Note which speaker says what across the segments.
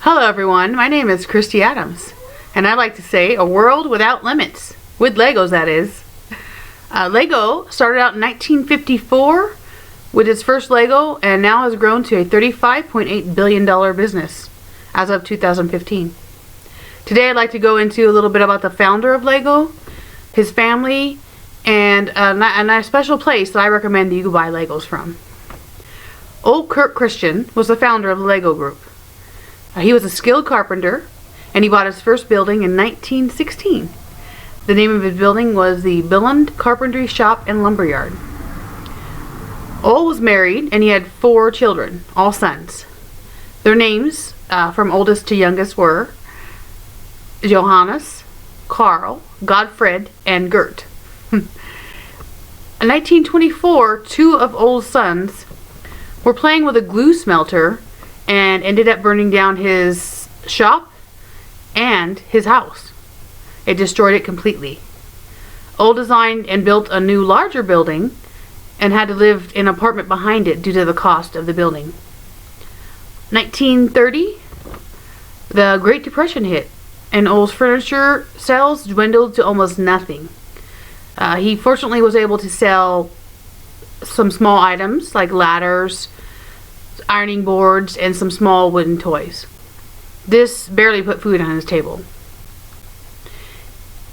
Speaker 1: Hello everyone, my name is KristiAdams, and I like to say a world without limits. With Legos, that is. Lego started out in 1954 with its first Lego and now has grown to a $35.8 billion business as of 2015. Today I'd like to go into a little bit about the founder of Lego, his family, and a special place that I recommend that you buy Legos from. Old Kurt Christian was the founder of the Lego Group. He was a skilled carpenter, and he bought his first building in 1916. The name of his building was the Billund Carpentry Shop and Lumberyard. Ole was married, and he had 4 children, all sons. Their names, from oldest to youngest, were Johannes, Karl, Godfred, and Gert. In 1924, 2 of Ole's sons were playing with a glue smelter and ended up burning down his shop and his house. It destroyed it completely. Ole designed and built a new larger building and had to live in an apartment behind it due to the cost of the building. 1930, the Great Depression hit and Ole's furniture sales dwindled to almost nothing. He fortunately was able to sell some small items like ladders, ironing boards, and some small wooden toys. This barely put food on his table.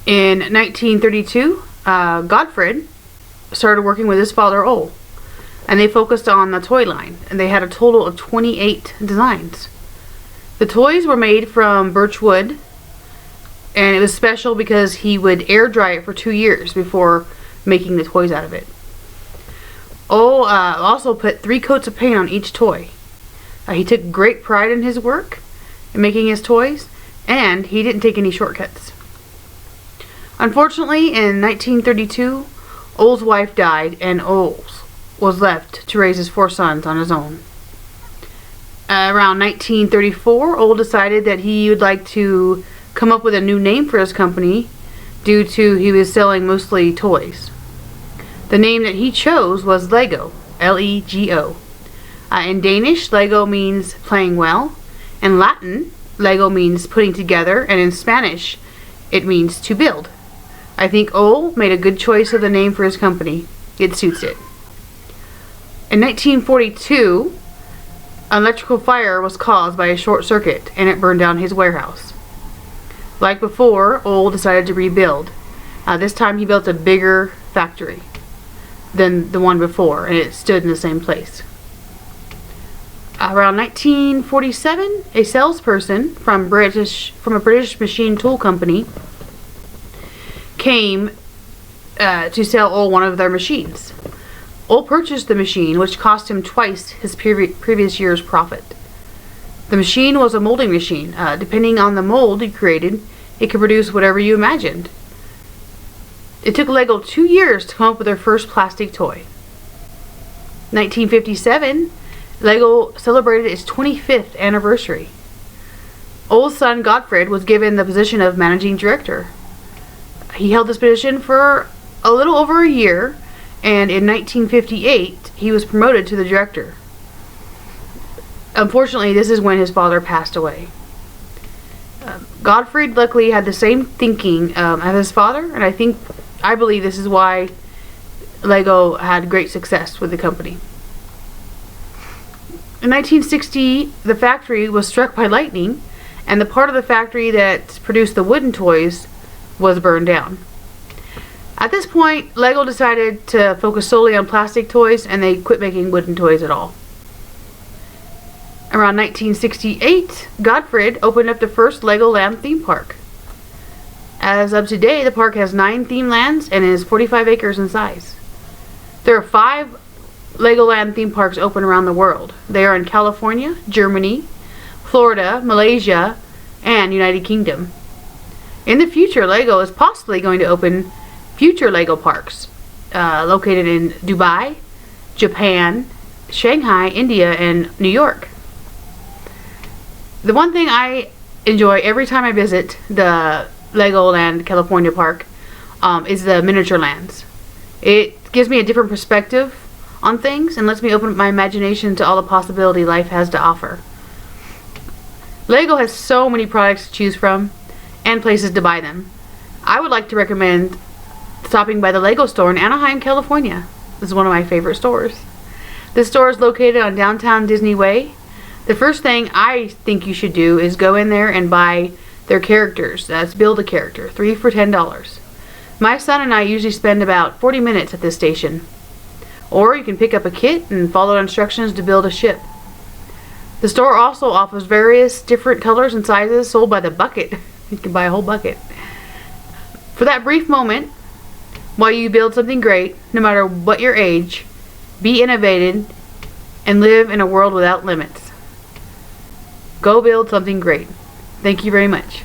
Speaker 1: In 1932, Godfred started working with his father Ole, and they focused on the toy line, and they had a total of 28 designs. The toys were made from birch wood, and it was special because he would air dry it for 2 years before making the toys out of it. Ole also put 3 coats of paint on each toy. He took great pride in his work in making his toys, and he didn't take any shortcuts. Unfortunately, in 1932, Ole's wife died, and Ole was left to raise his 4 sons on his own. Around 1934, Ole decided that he would like to come up with a new name for his company due to he was selling mostly toys. The name that he chose was Lego, L-E-G-O. In Danish, Lego means playing well. In Latin, Lego means putting together, and in Spanish, it means to build. I think Ole made a good choice of the name for his company. It suits it. In 1942, an electrical fire was caused by a short circuit, and it burned down his warehouse. Like before, Ole decided to rebuild. This time he built a bigger factory than the one before, and it stood in the same place. Around 1947, a salesperson from a British machine tool company came to sell Ole one of their machines. Ole purchased the machine, which cost him twice his previous year's profit. The machine was a molding machine. Depending on the mold you created, it could produce whatever you imagined. It took Lego 2 years to come up with their first plastic toy. 1957, Lego celebrated its 25th anniversary. Ole's son Godfred was given the position of managing director. He held this position for a little over a year, and in 1958, he was promoted to the director. Unfortunately, this is when his father passed away. Godfred luckily had the same thinking as his father, and I believe this is why Lego had great success with the company. In 1960, the factory was struck by lightning, and the part of the factory that produced the wooden toys was burned down. At this point, Lego decided to focus solely on plastic toys, and they quit making wooden toys at all. Around 1968, Godfred opened up the first Legoland theme park. As of today, the park has 9 theme lands and is 45 acres in size. There are 5 Legoland theme parks open around the world. They are in California, Germany, Florida, Malaysia, and United Kingdom. In the future, Lego is possibly going to open future Lego parks located in Dubai, Japan, Shanghai, India, and New York. The one thing I enjoy every time I visit the Legoland California park is the miniature lands. It gives me a different perspective on things and lets me open up my imagination to all the possibility life has to offer. Lego has so many products to choose from and places to buy them. I would like to recommend stopping by the Lego store in Anaheim, California. This is one of my favorite stores. This store is located on downtown Disney Way. The first thing I think you should do is go in there and buy their characters. That's build a character, 3 for $10. My son and I usually spend about 40 minutes at this station. Or you can pick up a kit and follow instructions to build a ship. The store also offers various different colors and sizes sold by the bucket. You can buy a whole bucket. For that brief moment, while you build something great, no matter what your age, be innovative and live in a world without limits. Go build something great. Thank you very much.